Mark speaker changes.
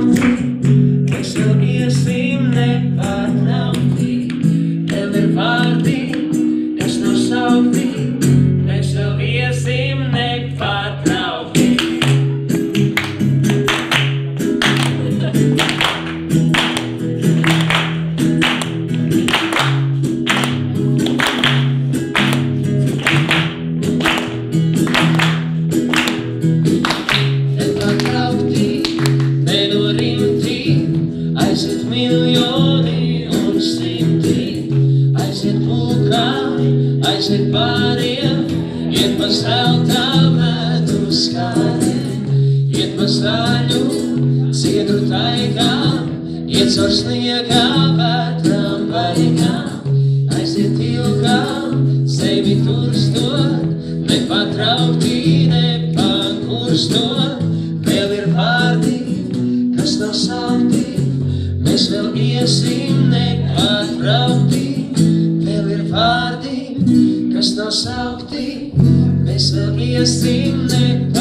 Speaker 1: saukti, mēs vēl iesim nepārtraukti. Tev ir vārdi, kas nav saukti, mēs vēl iesim nepārtraukti. Aiziet miljoni un simti, aiziet pulkā, aiziet pāriem, iet pa zeltā medum skāriem, iet pa zaļu ciedru taigām, iet caur sniegā vētrām baigām, aiziet ilgām, sevi turstot, nepatraukti, nepakurstot, vēl ir vārdi, kas nav saukti. Mēs vēl iesim nepārtraukti, vēl ir vārdi, kas nav saukti, mēs vēl iesim nepārtraukti.